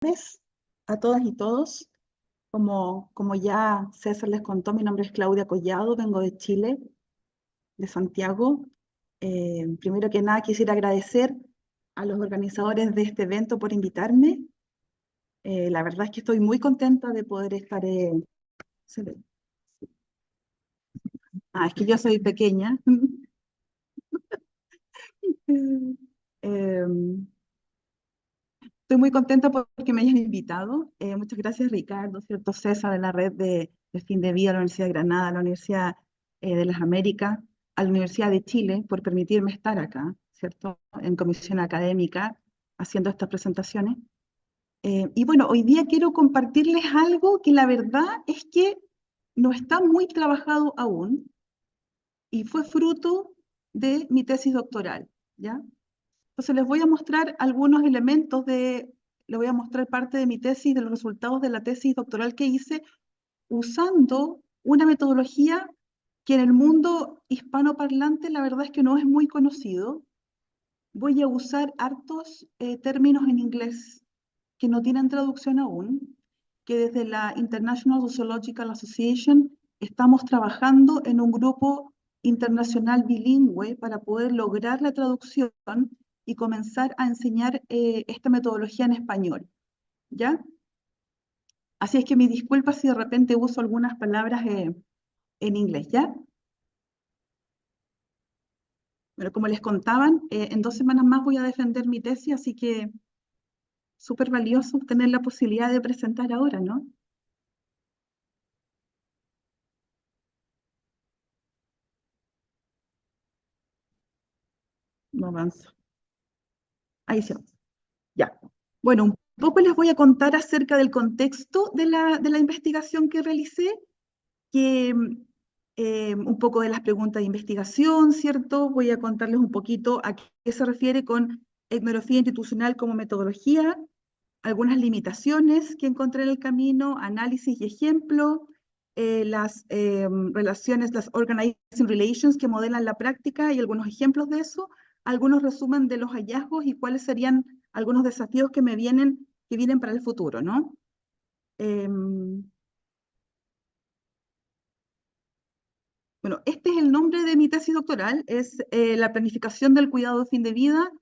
Tardes a todas y todos. Como ya César les contó, mi nombre es Claudia Collado, vengo de Chile, de Santiago. Primero que nada quisiera agradecer a los organizadores de este evento por invitarme. La verdad es que estoy muy contenta de poder estar. Se ve. Es que yo soy pequeña. Em, Estoy muy contenta porque me hayan invitado. Muchas gracias, Ricardo, ¿cierto? César, de la red de Fin de Vida, a la Universidad de Granada, a la Universidad de las Américas, a la Universidad de Chile, por permitirme estar acá, ¿cierto? En comisión académica, haciendo estas presentaciones. Y bueno, hoy día quiero compartirles algo que la verdad es que no está muy trabajado aún y fue fruto de mi tesis doctoral, ¿ya? Entonces les voy a mostrar algunos elementos les voy a mostrar parte de mi tesis, de los resultados de la tesis doctoral que hice, usando una metodología que en el mundo hispanoparlante la verdad es que no es muy conocido. Voy a usar hartos términos en inglés que no tienen traducción aún, que desde la International Sociological Association estamos trabajando en un grupo internacional bilingüe para poder lograr la traducción y comenzar a enseñar esta metodología en español, ¿ya? Así es que mi disculpa si de repente uso algunas palabras en inglés, ¿ya? Pero como les contaban, en 2 semanas más voy a defender mi tesis, así que súper valioso tener la posibilidad de presentar ahora, ¿no? No avanzo. Ahí sí. Ya. Bueno, un poco les voy a contar acerca del contexto de la investigación que realicé, que un poco de las preguntas de investigación, ¿cierto? Voy a contarles un poquito a qué se refiere con etnografía institucional como metodología, algunas limitaciones que encontré en el camino, análisis y ejemplo, las relaciones, las organizing relations que modelan la práctica y algunos ejemplos de eso, algunos resumen de los hallazgos y cuáles serían algunos desafíos que vienen para el futuro, ¿no? Em, bueno, este es el nombre de mi tesis doctoral, es la planificación del cuidado de fin de vida,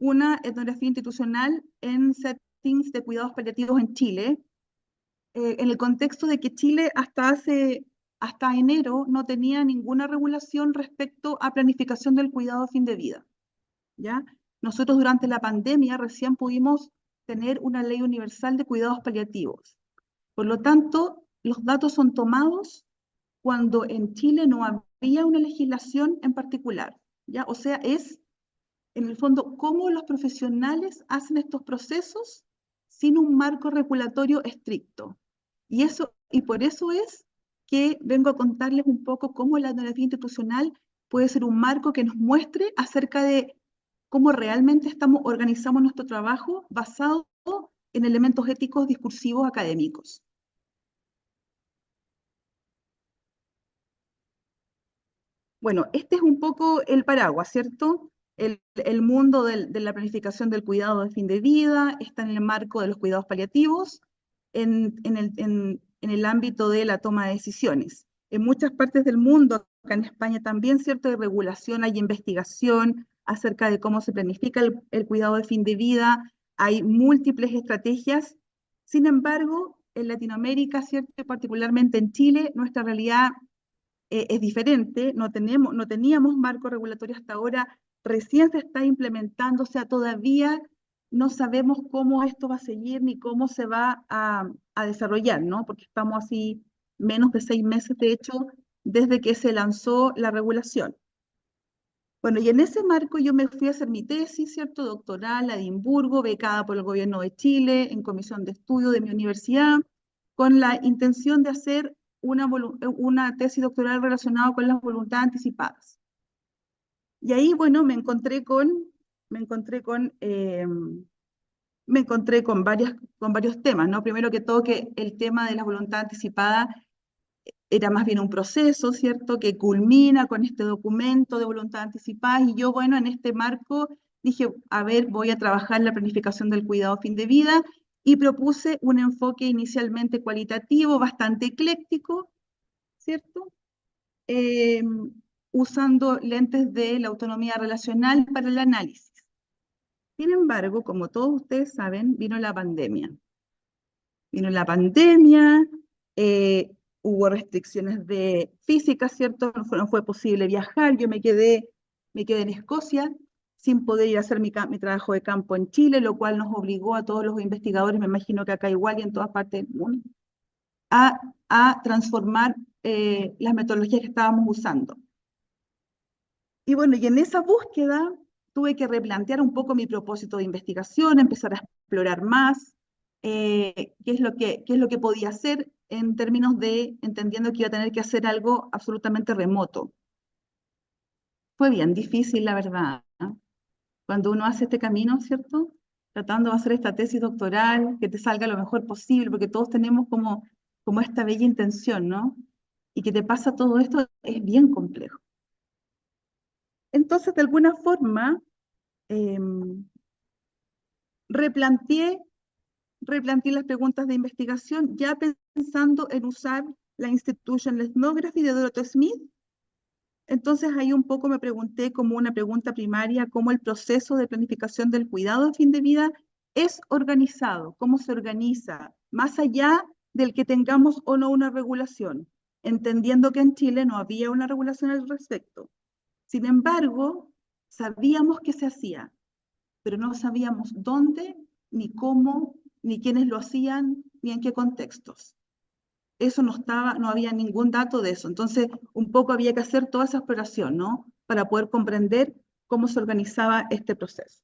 una etnografía institucional en settings de cuidados paliativos en Chile, en el contexto de que Chile hasta enero no tenía ninguna regulación respecto a planificación del cuidado de fin de vida, ¿ya? Nosotros durante la pandemia recién pudimos tener una ley universal de cuidados paliativos. Por lo tanto, los datos son tomados cuando en Chile no había una legislación en particular, ¿ya? O sea, es en el fondo cómo los profesionales hacen estos procesos sin un marco regulatorio estricto. Y por eso es que vengo a contarles un poco cómo la etnografía institucional puede ser un marco que nos muestre acerca de cómo realmente organizamos nuestro trabajo basado en elementos éticos discursivos académicos. Bueno, este es un poco el paraguas, ¿cierto? El mundo de la planificación del cuidado de fin de vida está en el marco de los cuidados paliativos, en el ámbito de la toma de decisiones. En muchas partes del mundo, acá en España también, ¿cierto? Hay regulación, hay investigación acerca de cómo se planifica el cuidado de fin de vida, hay múltiples estrategias. Sin embargo, en Latinoamérica, ¿cierto? Y particularmente en Chile, nuestra realidad es diferente, no teníamos marco regulatorio hasta ahora, recién se está implementando, o sea, todavía no sabemos cómo esto va a seguir ni cómo se va a desarrollar, ¿no? Porque estamos así menos de 6 meses, de hecho, desde que se lanzó la regulación. Bueno, y en ese marco yo me fui a hacer mi tesis, ¿cierto? Doctoral a Edimburgo, becada por el gobierno de Chile, en comisión de estudio de mi universidad, con la intención de hacer una tesis doctoral relacionada con las voluntades anticipadas. Y ahí, bueno, me encontré con, me encontré con varios temas, ¿no? Primero que todo, que el tema de la voluntad anticipada era más bien un proceso, ¿cierto?, que culmina con este documento de voluntad anticipada, y yo, bueno, en este marco dije, a ver, voy a trabajar la planificación del cuidado a fin de vida, y propuse un enfoque inicialmente cualitativo, bastante ecléctico, ¿cierto? Eh, Usando lentes de la autonomía relacional para el análisis. Sin embargo, como todos ustedes saben, vino la pandemia. Vino la pandemia, hubo restricciones de física, ¿cierto? No fue posible viajar, yo me quedé en Escocia sin poder ir a hacer mi trabajo de campo en Chile, lo cual nos obligó a todos los investigadores, me imagino que acá igual y en todas partes del mundo, a, a transformar las metodologías que estábamos usando. Y bueno, y en esa búsqueda tuve que replantear un poco mi propósito de investigación, empezar a explorar más qué es lo que podía hacer en términos de entendiendo que iba a tener que hacer algo absolutamente remoto. Fue bien difícil, la verdad, ¿no? Cuando uno hace este camino, ¿cierto? Tratando de hacer esta tesis doctoral, que te salga lo mejor posible, porque todos tenemos como esta bella intención, ¿no? Y que te pasa todo esto es bien complejo. Entonces, de alguna forma, em, replanteé, replanteé las preguntas de investigación ya pensando en usar la Institutional Ethnography de Dorothy Smith. Entonces ahí un poco me pregunté como una pregunta primaria, cómo el proceso de planificación del cuidado de fin de vida es organizado, cómo se organiza, más allá del que tengamos o no una regulación, entendiendo que en Chile no había una regulación al respecto. Sin embargo, sabíamos que se hacía, pero no sabíamos dónde, ni cómo, ni quiénes lo hacían, ni en qué contextos. Eso no estaba, no había ningún dato de eso. Entonces, un poco había que hacer toda esa exploración, ¿no? Para poder comprender cómo se organizaba este proceso.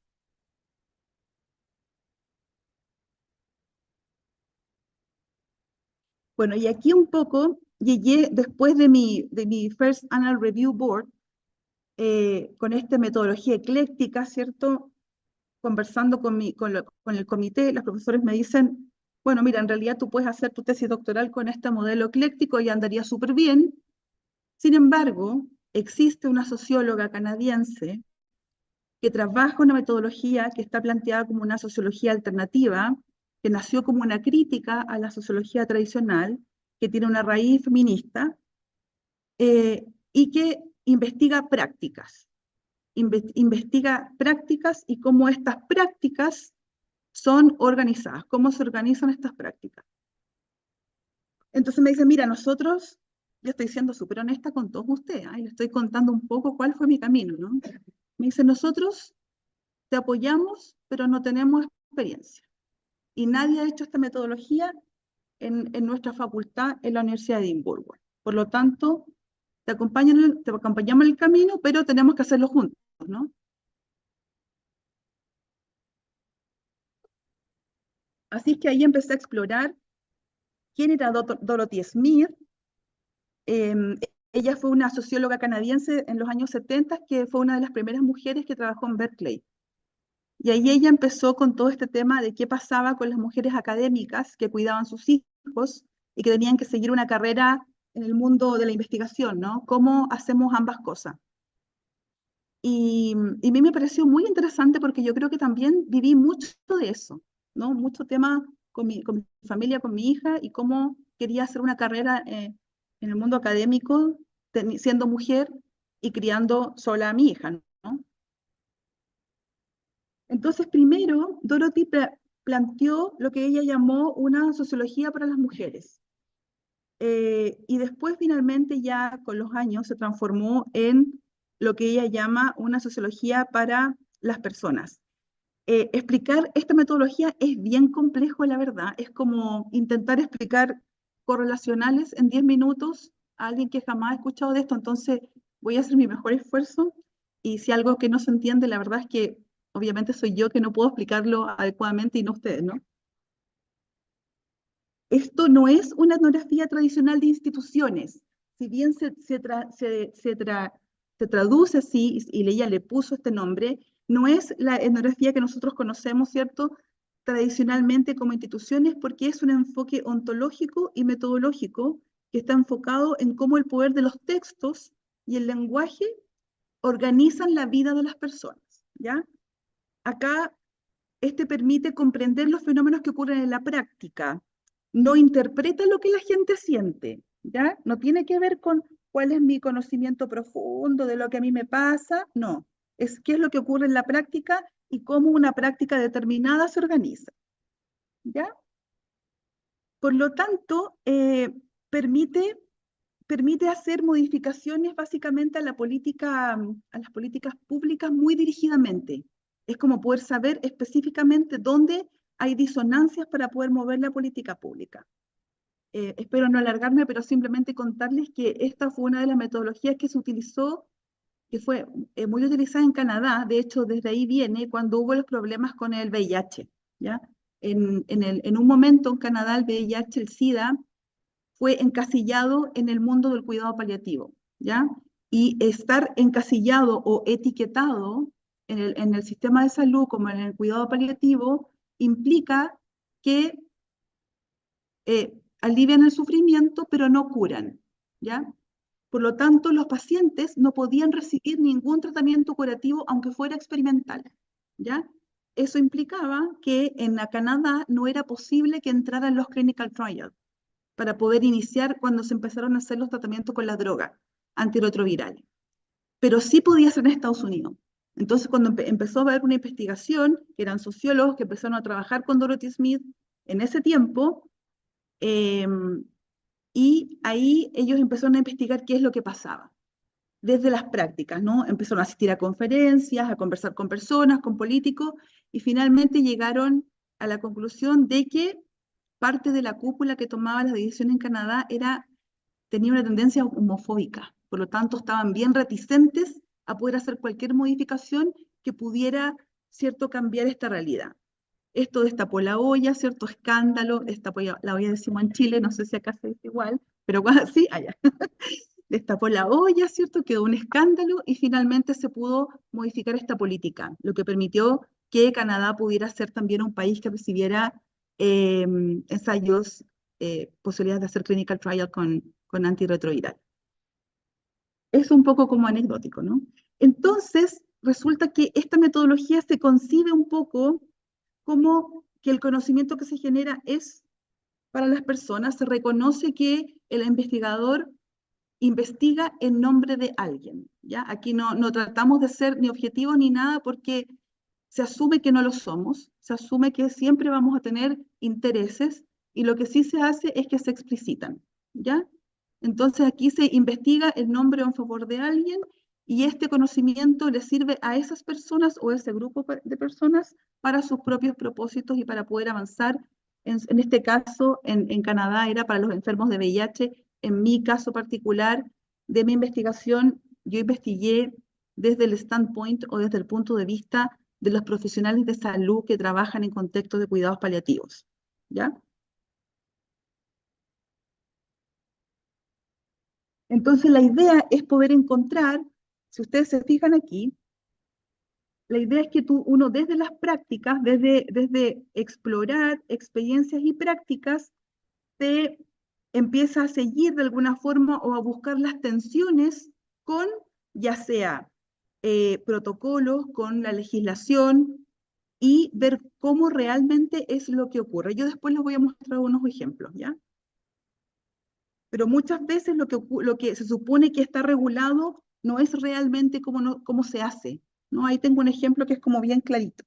Bueno, y aquí un poco llegué después de mi First Annual Review Board, con esta metodología ecléctica, ¿cierto? Conversando con el comité, los profesores me dicen, bueno, mira, en realidad tú puedes hacer tu tesis doctoral con este modelo ecléctico y andaría súper bien. Sin embargo, existe una socióloga canadiense que trabaja una metodología que está planteada como una sociología alternativa, que nació como una crítica a la sociología tradicional, que tiene una raíz feminista y que investiga prácticas y cómo estas prácticas son organizadas, cómo se organizan estas prácticas. Entonces me dice, mira, nosotros, yo estoy siendo súper honesta con todos ustedes, ¿eh? Les estoy contando un poco cuál fue mi camino, ¿no? Me dice, nosotros te apoyamos, pero no tenemos experiencia. Y nadie ha hecho esta metodología en nuestra facultad en la Universidad de Edimburgo. Por lo tanto, te acompañamos en el camino, pero tenemos que hacerlo juntos, ¿no? Así que ahí empecé a explorar quién era Dorothy Smith. Ella fue una socióloga canadiense en los años 70 que fue una de las primeras mujeres que trabajó en Berkeley. Y ahí ella empezó con todo este tema de qué pasaba con las mujeres académicas que cuidaban sus hijos y que tenían que seguir una carrera en el mundo de la investigación, ¿no? ¿Cómo hacemos ambas cosas? Y a mí me pareció muy interesante porque yo creo que también viví mucho de eso, ¿no? Mucho tema con mi familia, con mi hija y cómo quería hacer una carrera en el mundo académico siendo mujer y criando sola a mi hija, ¿no? Entonces, primero, Dorothy planteó lo que ella llamó una sociología para las mujeres. Y después, finalmente, ya con los años, se transformó en lo que ella llama una sociología para las personas. Explicar esta metodología es bien complejo, la verdad. Es como intentar explicar correlacionales en 10 minutos a alguien que jamás ha escuchado de esto. Entonces, voy a hacer mi mejor esfuerzo. Y si algo que no se entiende, la verdad es que obviamente soy yo que no puedo explicarlo adecuadamente y no ustedes, ¿no? Esto no es una etnografía tradicional de instituciones. Si bien se traduce así y ella le puso este nombre, no es la etnografía que nosotros conocemos, ¿cierto? Tradicionalmente como instituciones, porque es un enfoque ontológico y metodológico que está enfocado en cómo el poder de los textos y el lenguaje organizan la vida de las personas, ¿ya? Acá Este permite comprender los fenómenos que ocurren en la práctica. No interpreta lo que la gente siente, ¿ya? No tiene que ver con cuál es mi conocimiento profundo de lo que a mí me pasa, no. Es qué es lo que ocurre en la práctica y cómo una práctica determinada se organiza, ¿ya? Por lo tanto, permite hacer modificaciones básicamente a la política, a las políticas públicas muy dirigidamente. Es como poder saber específicamente dónde hay disonancias para poder mover la política pública. Espero no alargarme, pero simplemente contarles que esta fue una de las metodologías que se utilizó, que fue muy utilizada en Canadá. De hecho, desde ahí viene cuando hubo los problemas con el VIH, ¿ya? En un momento en Canadá el VIH, el SIDA, fue encasillado en el mundo del cuidado paliativo, ¿ya? Y estar encasillado o etiquetado en el sistema de salud como en el cuidado paliativo implica que alivian el sufrimiento, pero no curan, ¿ya? Por lo tanto, los pacientes no podían recibir ningún tratamiento curativo, aunque fuera experimental, ¿ya? Eso implicaba que en Canadá no era posible que entraran los clinical trials para poder iniciar cuando se empezaron a hacer los tratamientos con la droga antirretroviral. Pero sí podía ser en Estados Unidos. Entonces, cuando empezó a haber una investigación, que eran sociólogos que empezaron a trabajar con Dorothy Smith en ese tiempo, eh, y ahí ellos empezaron a investigar qué es lo que pasaba. Desde las prácticas, ¿no? Empezaron a asistir a conferencias, a conversar con personas, con políticos, y finalmente llegaron a la conclusión de que parte de la cúpula que tomaba las decisiones en Canadá tenía una tendencia homofóbica. Por lo tanto, estaban bien reticentes a poder hacer cualquier modificación que pudiera, ¿cierto?, cambiar esta realidad. Esto destapó la olla, ¿cierto? Escándalo, destapó la olla decimos en Chile, no sé si acá se dice igual, pero sí, allá. Destapó la olla, ¿cierto? Quedó un escándalo y finalmente se pudo modificar esta política, lo que permitió que Canadá pudiera ser también un país que recibiera ensayos, posibilidades de hacer clinical trial con antirretroviral. Es un poco como anecdótico, ¿no? Entonces, resulta que esta metodología se concibe un poco como que el conocimiento que se genera es para las personas, se reconoce que el investigador investiga en nombre de alguien, ¿ya? Aquí no tratamos de ser ni objetivos ni nada porque se asume que no lo somos, se asume que siempre vamos a tener intereses y lo que sí se hace es que se explicitan, ¿ya? Entonces aquí se investiga el nombre en favor de alguien y este conocimiento le sirve a esas personas o a ese grupo de personas para sus propios propósitos y para poder avanzar. En este caso, en Canadá era para los enfermos de VIH. En mi caso particular de mi investigación, yo investigué desde el standpoint o desde el punto de vista de los profesionales de salud que trabajan en contextos de cuidados paliativos, ¿ya? Entonces la idea es poder encontrar, si ustedes se fijan aquí, la idea es que uno desde las prácticas, desde explorar experiencias y prácticas, se empieza a seguir de alguna forma o a buscar las tensiones con, ya sea protocolos, con la legislación y ver cómo realmente es lo que ocurre. Yo después les voy a mostrar unos ejemplos, ¿ya? Pero muchas veces lo que se supone que está regulado no es realmente cómo se hace, ¿no? Ahí tengo un ejemplo que es como bien clarito.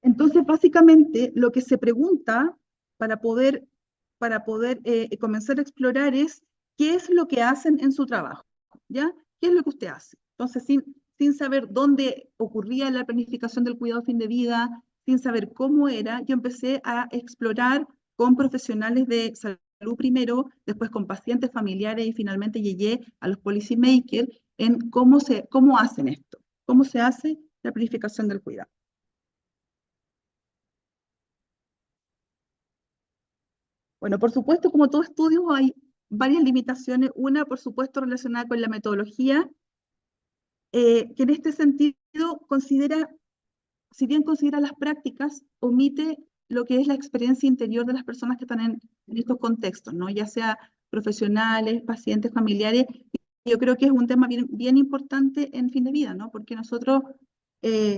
Entonces, básicamente, lo que se pregunta para poder comenzar a explorar es qué es lo que hacen en su trabajo, ¿ya? ¿Qué es lo que usted hace? Entonces, sin saber dónde ocurría la planificación del cuidado a fin de vida, sin saber cómo era, yo empecé a explorar con profesionales de salud primero, después con pacientes familiares y finalmente llegué a los policy makers en cómo hacen esto, cómo se hace la planificación del cuidado. Bueno, por supuesto, como todo estudio, hay varias limitaciones. Una, por supuesto, relacionada con la metodología, que en este sentido considera, si bien considera las prácticas, omite lo que es la experiencia interior de las personas que están en estos contextos, ¿no? Ya sea profesionales, pacientes, familiares. Yo creo que es un tema bien, bien importante en fin de vida, ¿no? Porque nosotros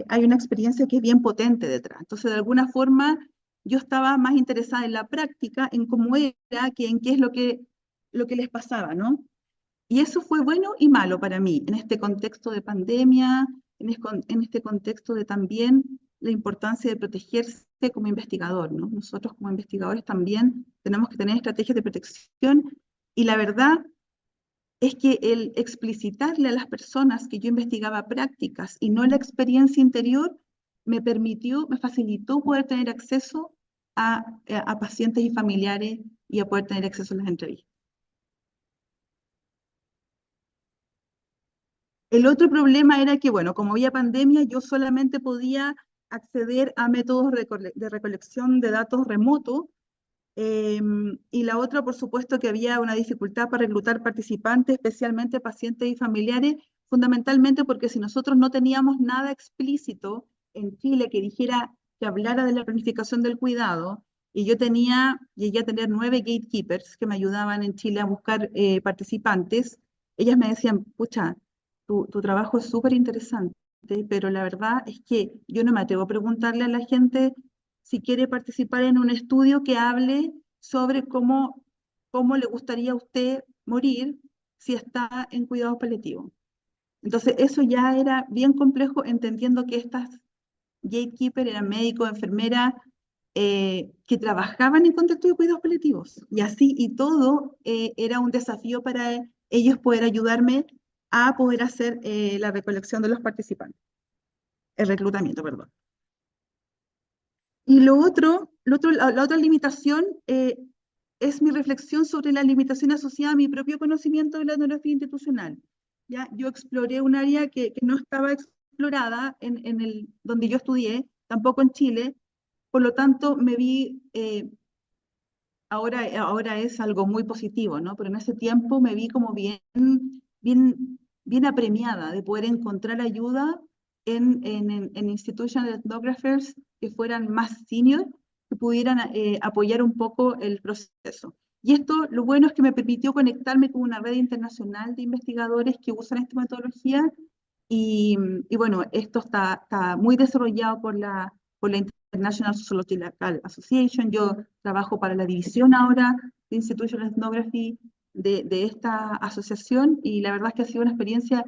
hay una experiencia que es bien potente detrás. Entonces, de alguna forma, yo estaba más interesada en la práctica, en cómo era, que en qué es lo que les pasaba, ¿no? Y eso fue bueno y malo para mí, en este contexto de pandemia, en este contexto de también la importancia de protegerse como investigador, ¿no? Nosotros como investigadores también tenemos que tener estrategias de protección y la verdad es que el explicitarle a las personas que yo investigaba prácticas y no la experiencia interior me permitió, me facilitó poder tener acceso a pacientes y familiares y a poder tener acceso a las entrevistas. El otro problema era que, bueno, como había pandemia, yo solamente podía acceder a métodos de recolección de datos remotos. Y la otra, por supuesto, que había una dificultad para reclutar participantes, especialmente pacientes y familiares, fundamentalmente porque si nosotros no teníamos nada explícito en Chile que dijera, que hablara de la planificación del cuidado, y yo llegué a tener 9 gatekeepers que me ayudaban en Chile a buscar participantes, ellas me decían, pucha, tu trabajo es súper interesante, pero la verdad es que yo no me atrevo a preguntarle a la gente si quiere participar en un estudio que hable sobre cómo le gustaría a usted morir si está en cuidados paliativos. Entonces, eso ya era bien complejo, entendiendo que estas gatekeepers eran médicos, enfermeras, que trabajaban en contexto de cuidados paliativos. Y así y todo era un desafío para ellos poder ayudarme a poder hacer la recolección de los participantes, el reclutamiento, perdón. Y la otra limitación es mi reflexión sobre la limitación asociada a mi propio conocimiento de la etnografía institucional. ¿Ya? Yo exploré un área que no estaba explorada donde yo estudié, tampoco en Chile, por lo tanto me vi, ahora es algo muy positivo, ¿no? Pero en ese tiempo me vi como bien apremiada de poder encontrar ayuda en institutional ethnographers que fueran más senior, que pudieran apoyar un poco el proceso. Y esto, lo bueno es que me permitió conectarme con una red internacional de investigadores que usan esta metodología y bueno, esto está muy desarrollado por la International Sociological Association. Yo trabajo para la división ahora de Institutional Ethnography de esta asociación y la verdad es que ha sido una experiencia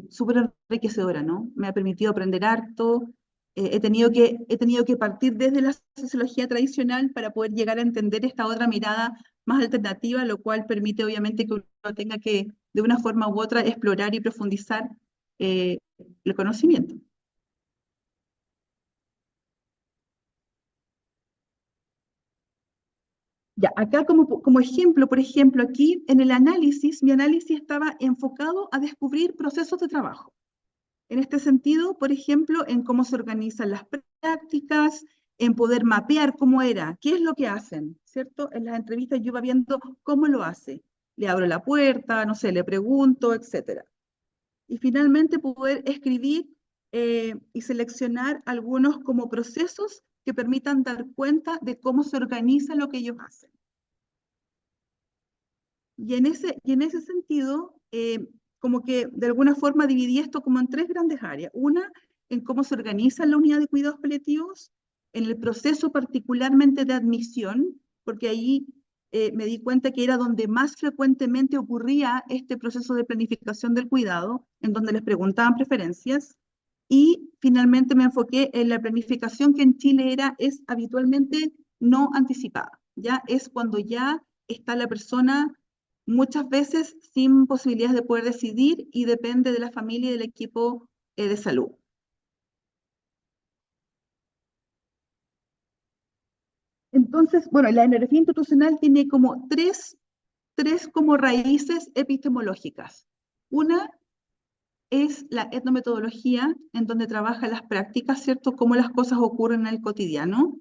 súper enriquecedora, ¿no? Me ha permitido aprender harto. He tenido que partir desde la sociología tradicional para poder llegar a entender esta otra mirada más alternativa, lo cual permite obviamente que uno tenga que, de una forma u otra, explorar y profundizar eh, el conocimiento. Ya, acá como ejemplo, por ejemplo, aquí en el análisis, mi análisis estaba enfocado a descubrir procesos de trabajo. En este sentido, por ejemplo, en cómo se organizan las prácticas, en poder mapear cómo era, qué es lo que hacen, ¿cierto? En las entrevistas yo iba viendo cómo lo hace. Le abro la puerta, no sé, le pregunto, etcétera. Y finalmente poder escribir y seleccionar algunos como procesos que permitan dar cuenta de cómo se organiza lo que ellos hacen. Y en ese sentido, como que de alguna forma dividí esto como en tres grandes áreas. Una, en cómo se organiza la unidad de cuidados paliativos, en el proceso particularmente de admisión, porque ahí me di cuenta que era donde más frecuentemente ocurría este proceso de planificación del cuidado, en donde les preguntaban preferencias. Y finalmente me enfoqué en la planificación que en Chile es habitualmente no anticipada. Ya es cuando ya está la persona muchas veces sin posibilidades de poder decidir y depende de la familia y del equipo de salud. Entonces, bueno, la energía institucional tiene como tres como raíces epistemológicas. Una es la etnometodología, en donde trabaja las prácticas, ¿cierto? Cómo las cosas ocurren en el cotidiano.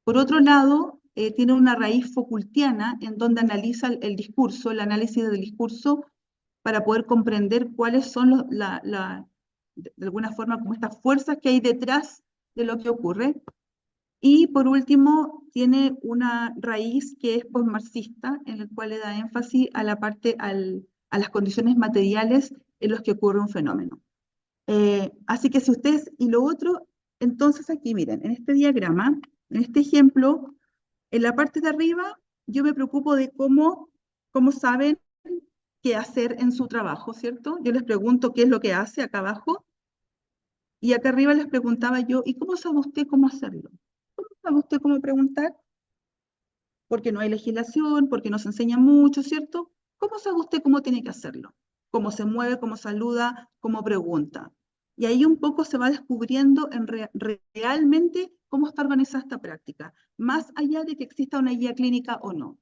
Por otro lado, tiene una raíz Foucaultiana, en donde analiza el discurso, el análisis del discurso, para poder comprender cuáles son de alguna forma como estas fuerzas que hay detrás de lo que ocurre. Y por último, tiene una raíz que es postmarxista, en el cual le da énfasis a la parte, a las condiciones materiales en las que ocurre un fenómeno. Así que si ustedes, y lo otro, entonces aquí miren, en este diagrama, en este ejemplo, en la parte de arriba, yo me preocupo de cómo saben qué hacer en su trabajo, ¿cierto? Yo les pregunto qué es lo que hace acá abajo, y acá arriba les preguntaba yo, ¿y cómo sabe usted cómo hacerlo? ¿Cómo sabe usted cómo preguntar? Porque no hay legislación, porque no se enseña mucho, ¿cierto? ¿Cómo sabe usted cómo tiene que hacerlo? ¿Cómo se mueve, cómo saluda, cómo pregunta? Y ahí un poco se va descubriendo realmente cómo está organizada esta práctica, más allá de que exista una guía clínica o no.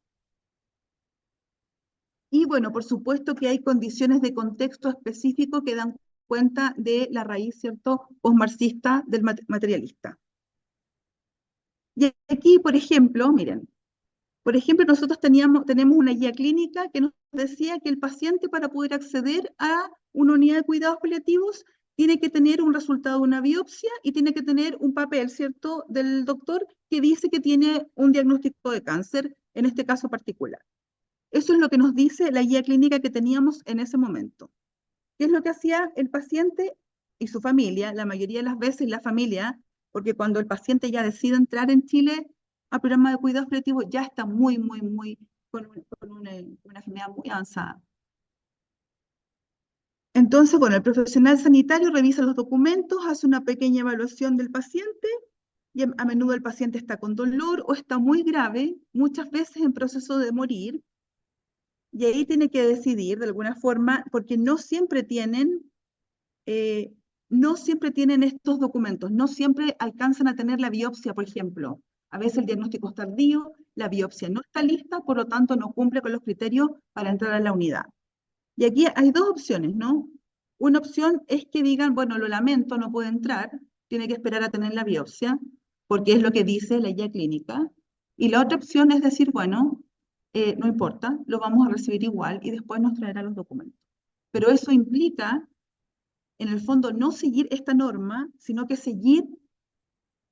Y bueno, por supuesto que hay condiciones de contexto específico que dan cuenta de la raíz, ¿cierto?, posmarxista del materialista. Y aquí, por ejemplo, miren, por ejemplo, nosotros tenemos una guía clínica que nos decía que el paciente, para poder acceder a una unidad de cuidados paliativos, tiene que tener un resultado de una biopsia y tiene que tener un papel, ¿cierto?, del doctor que dice que tiene un diagnóstico de cáncer, en este caso particular. Eso es lo que nos dice la guía clínica que teníamos en ese momento. ¿Qué es lo que hacía el paciente y su familia? La mayoría de las veces la familia, porque cuando el paciente ya decide entrar en Chile a programa de cuidados paliativos, ya está muy, con una enfermedad muy avanzada. Entonces, bueno, el profesional sanitario revisa los documentos, hace una pequeña evaluación del paciente, y a menudo el paciente está con dolor o está muy grave, muchas veces en proceso de morir, y ahí tiene que decidir de alguna forma, porque eh, no siempre tienen estos documentos, no siempre alcanzan a tener la biopsia, por ejemplo. A veces el diagnóstico es tardío, la biopsia no está lista, por lo tanto no cumple con los criterios para entrar a la unidad. Y aquí hay dos opciones, ¿no? Una opción es que digan, bueno, lo lamento, no puede entrar, tiene que esperar a tener la biopsia, porque es lo que dice la guía clínica. Y la otra opción es decir, bueno, no importa, lo vamos a recibir igual y después nos traerá los documentos. Pero eso implica, en el fondo, no seguir esta norma, sino que seguir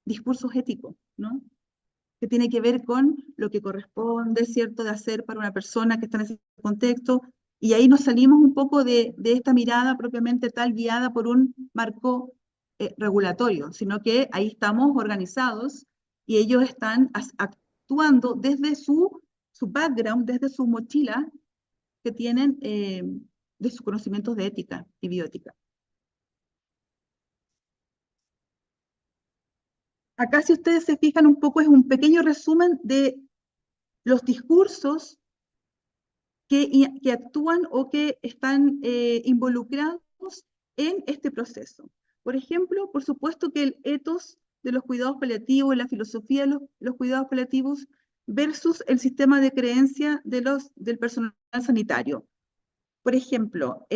discursos éticos, ¿no? Que tiene que ver con lo que corresponde, ¿cierto?, de hacer para una persona que está en ese contexto. Y ahí nos salimos un poco de esta mirada propiamente tal guiada por un marco regulatorio, sino que ahí estamos organizados y ellos están actuando desde su background, desde su mochila que tienen de sus conocimientos de ética y bioética. Acá, si ustedes se fijan un poco, es un pequeño resumen de los discursos que actúan o que están involucrados en este proceso. Por ejemplo, por supuesto que el ethos de los cuidados paliativos, la filosofía de los cuidados paliativos versus el sistema de creencia del personal sanitario. Por ejemplo,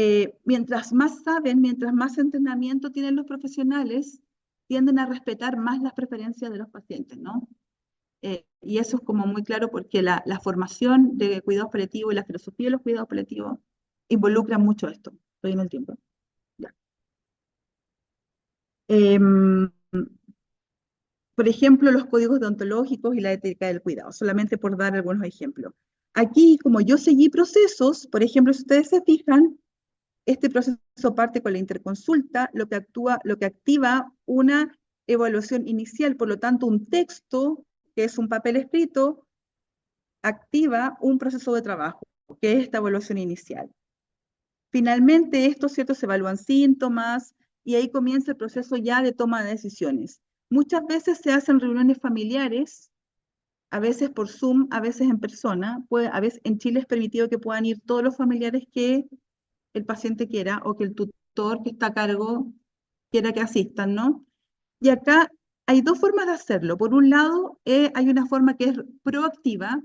mientras más saben, mientras más entrenamiento tienen los profesionales, tienden a respetar más las preferencias de los pacientes, ¿no? Y eso es como muy claro porque la formación de cuidados paliativos y la filosofía de los cuidados paliativos involucran mucho esto. Estoy en el tiempo. Ya. Em, por ejemplo, los códigos deontológicos y la ética del cuidado, solamente por dar algunos ejemplos. Aquí, como yo seguí procesos, por ejemplo, si ustedes se fijan, este proceso parte con la interconsulta, lo que activa una evaluación inicial, por lo tanto, un texto, que es un papel escrito, activa un proceso de trabajo, que es esta evaluación inicial. Finalmente, estos, ¿cierto?, se evalúan síntomas y ahí comienza el proceso ya de toma de decisiones. Muchas veces se hacen reuniones familiares, a veces por Zoom, a veces en persona. A veces en Chile es permitido que puedan ir todos los familiares que el paciente quiera o que el tutor que está a cargo quiera que asistan, ¿no? Y acá hay dos formas de hacerlo. Por un lado, hay una forma que es proactiva,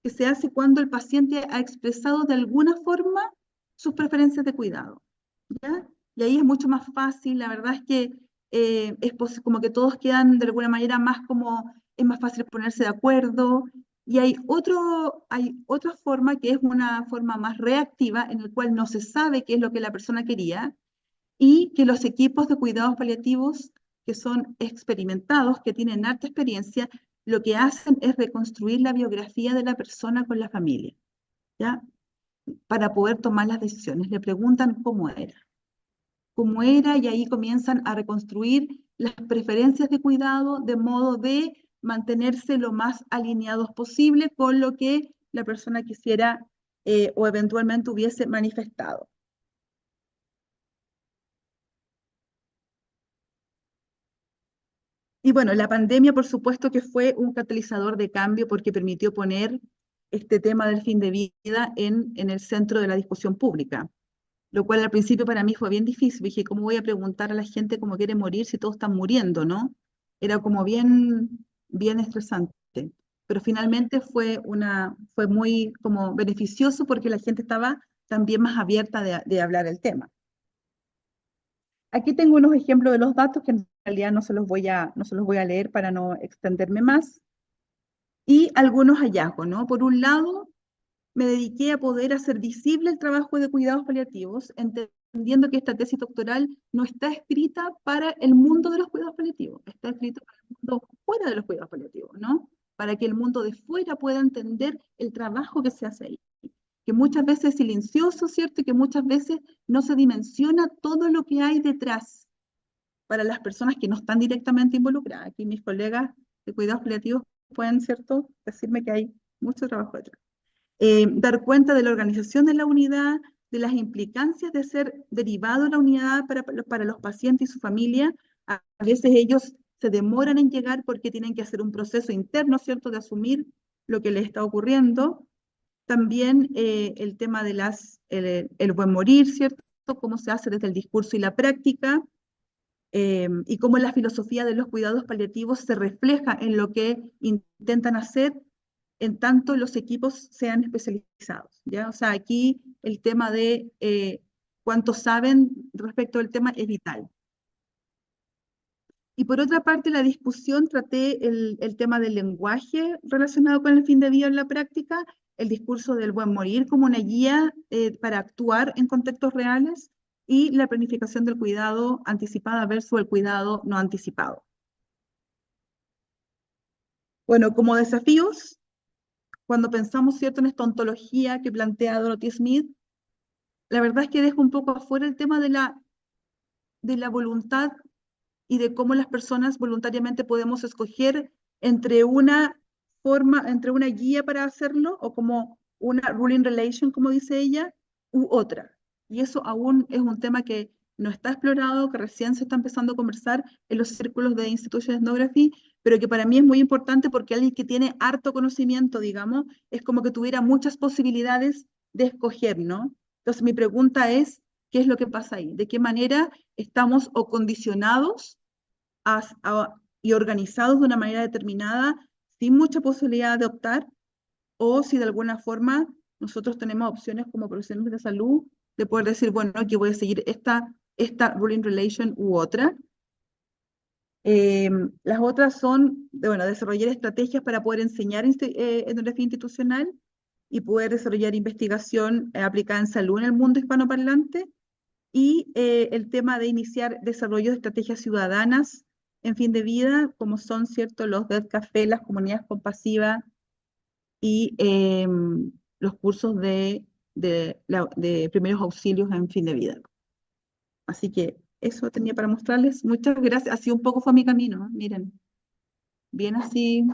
que se hace cuando el paciente ha expresado de alguna forma sus preferencias de cuidado, ¿ya? Y ahí es mucho más fácil, la verdad es que como que todos quedan de alguna manera más como, es más fácil ponerse de acuerdo. Y hay otra forma que es una forma más reactiva, en el cual no se sabe qué es lo que la persona quería, y que los equipos de cuidados paliativos que son experimentados, que tienen harta experiencia, lo que hacen es reconstruir la biografía de la persona con la familia, ¿ya? Para poder tomar las decisiones. Le preguntan cómo era, como era y ahí comienzan a reconstruir las preferencias de cuidado de modo de mantenerse lo más alineados posible con lo que la persona quisiera o eventualmente hubiese manifestado. Y bueno, la pandemia, por supuesto que fue un catalizador de cambio porque permitió poner este tema del fin de vida en el centro de la discusión pública, lo cual al principio para mí fue bien difícil. Dije, ¿cómo voy a preguntar a la gente cómo quiere morir si todos están muriendo, no? Era como bien estresante. Pero finalmente fue muy como beneficioso porque la gente estaba también más abierta de hablar el tema. Aquí tengo unos ejemplos de los datos que en realidad no se los voy a leer para no extenderme más. Y algunos hallazgos, ¿no? Por un lado, me dediqué a poder hacer visible el trabajo de cuidados paliativos, entendiendo que esta tesis doctoral no está escrita para el mundo de los cuidados paliativos, está escrita para el mundo fuera de los cuidados paliativos, ¿no? Para que el mundo de fuera pueda entender el trabajo que se hace ahí, que muchas veces es silencioso, ¿cierto? Y que muchas veces no se dimensiona todo lo que hay detrás para las personas que no están directamente involucradas. Aquí mis colegas de cuidados paliativos pueden, ¿cierto?, decirme que hay mucho trabajo detrás. Dar cuenta de la organización de la unidad, de las implicancias de ser derivado de la unidad para los pacientes y su familia. A veces ellos se demoran en llegar porque tienen que hacer un proceso interno, ¿cierto?, de asumir lo que les está ocurriendo. También el tema de el buen morir, ¿cierto?, cómo se hace desde el discurso y la práctica, y cómo la filosofía de los cuidados paliativos se refleja en lo que intentan hacer en tanto los equipos sean especializados, ¿ya? O sea, aquí el tema de cuánto saben respecto al tema es vital. Y por otra parte, la discusión traté el tema del lenguaje relacionado con el fin de vida en la práctica, el discurso del buen morir como una guía para actuar en contextos reales y la planificación del cuidado anticipada versus el cuidado no anticipado. Bueno, como desafíos, cuando pensamos, ¿cierto?, en esta ontología que plantea Dorothy Smith, la verdad es que dejo un poco afuera el tema de la voluntad y de cómo las personas voluntariamente podemos escoger entre una entre una guía para hacerlo o como una ruling relation, como dice ella, u otra. Y eso aún es un tema que no está explorado, que recién se está empezando a conversar en los círculos de Institutional Ethnography, pero que para mí es muy importante porque alguien que tiene harto conocimiento, digamos, es como que tuviera muchas posibilidades de escoger, ¿no? Entonces mi pregunta es, ¿qué es lo que pasa ahí? ¿De qué manera estamos o condicionados y organizados de una manera determinada, sin mucha posibilidad de optar, o si de alguna forma nosotros tenemos opciones como profesionales de salud de poder decir, bueno, aquí voy a seguir esta ruling relation u otra? Las otras son, bueno, desarrollar estrategias para poder enseñar etnografía institucional y poder desarrollar investigación aplicada en salud en el mundo hispanoparlante, y el tema de iniciar desarrollo de estrategias ciudadanas en fin de vida, como son, ¿cierto?, los Dead Café, las comunidades compasivas y los cursos de primeros auxilios en fin de vida. Así que eso tenía para mostrarles. Muchas gracias. Así un poco fue mi camino, ¿eh? Miren, bien así.